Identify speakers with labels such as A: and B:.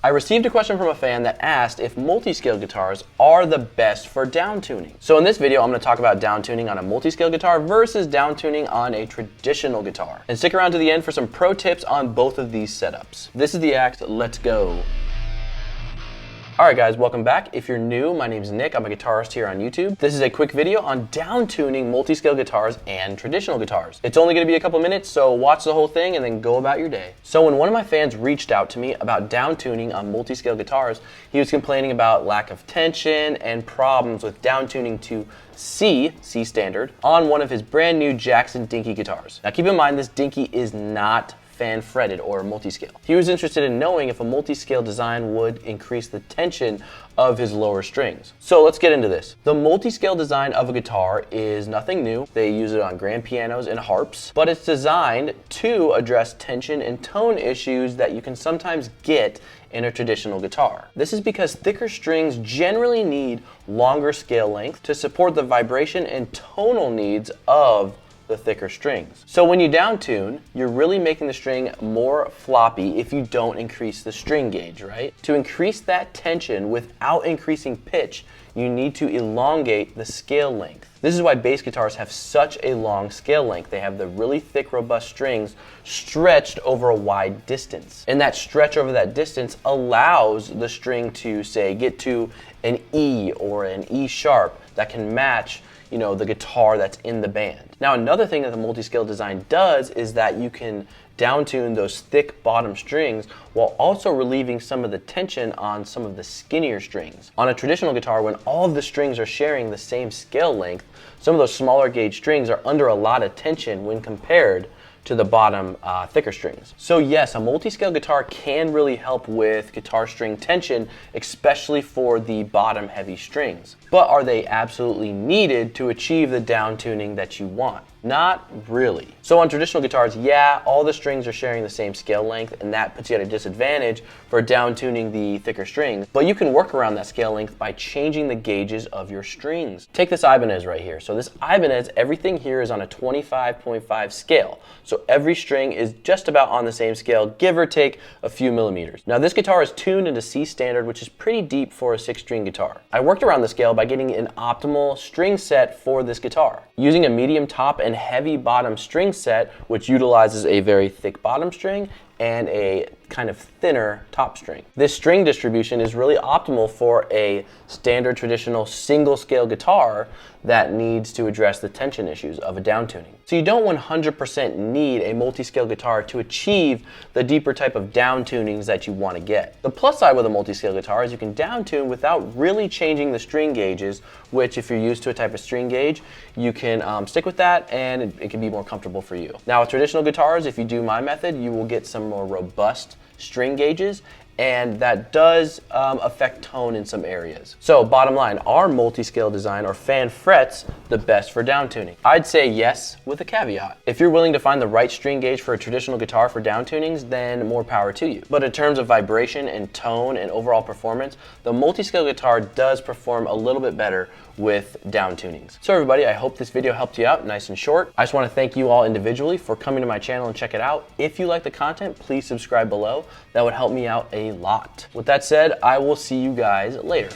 A: I received a question from a fan that asked if multiscale guitars are the best for downtuning. So in this video, I'm going to talk about downtuning on a multiscale guitar versus downtuning on a traditional guitar. And stick around to the end for some pro tips on both of these setups. This is the act, let's go. Alright guys, welcome back. If you're new, my name's Nick. I'm a guitarist here on YouTube. This is a quick video on downtuning multiscale guitars and traditional guitars. It's only going to be a couple minutes, so watch the whole thing and then go about your day. So when one of my fans reached out to me about downtuning on multiscale guitars, he was complaining about lack of tension and problems with downtuning to C standard, on one of his brand new Jackson Dinky guitars. Now keep in mind, this Dinky is not fan fretted or multiscale. He was interested in knowing if a multiscale design would increase the tension of his lower strings. So let's get into this. The multiscale design of a guitar is nothing new. They use it on grand pianos and harps, but it's designed to address tension and tone issues that you can sometimes get in a traditional guitar. This is because thicker strings generally need longer scale length to support the vibration and tonal needs of the thicker strings. So when you downtune, you're really making the string more floppy if you don't increase the string gauge, right? To increase that tension without increasing pitch, you need to elongate the scale length. This is why bass guitars have such a long scale length. They have the really thick, robust strings stretched over a wide distance. And that stretch over that distance allows the string to, say, get to an E or an E sharp that can match, you know, the guitar that's in the band. Now, another thing that the multiscale design does is that you can downtune those thick bottom strings while also relieving some of the tension on some of the skinnier strings. On a traditional guitar, when all of the strings are sharing the same scale length, some of those smaller gauge strings are under a lot of tension when compared to the bottom thicker strings. So yes, a multiscale guitar can really help with guitar string tension, especially for the bottom heavy strings. But are they absolutely needed to achieve the downtuning that you want? Not really. So on traditional guitars, yeah, all the strings are sharing the same scale length, and that puts you at a disadvantage for downtuning the thicker strings. But you can work around that scale length by changing the gauges of your strings. Take this Ibanez right here. So this Ibanez, everything here is on a 25.5 scale. So every string is just about on the same scale, give or take a few millimeters. Now this guitar is tuned into C standard, which is pretty deep for a 6-string guitar. I worked around the scale by getting an optimal string set for this guitar. Using a medium top and heavy bottom string set, which utilizes a very thick bottom string and a kind of thinner top string. This string distribution is really optimal for a standard traditional single scale guitar that needs to address the tension issues of a downtuning. So you don't 100% need a multiscale guitar to achieve the deeper type of downtunings that you want to get. The plus side with a multiscale guitar is you can downtune without really changing the string gauges, which if you're used to a type of string gauge, you can stick with that and it can be more comfortable for you. Now with traditional guitars, if you do my method, you will get some more robust string gauges, and that does affect tone in some areas. So bottom line, are multiscale design or fan frets the best for downtuning? I'd say yes, with a caveat. If you're willing to find the right string gauge for a traditional guitar for downtunings, then more power to you. But in terms of vibration and tone and overall performance, the multiscale guitar does perform a little bit better with downtunings. So everybody, I hope this video helped you out, nice and short. I just want to thank you all individually for coming to my channel and check it out. If you like the content, please subscribe below. That would help me out a lot. With that said, I will see you guys later.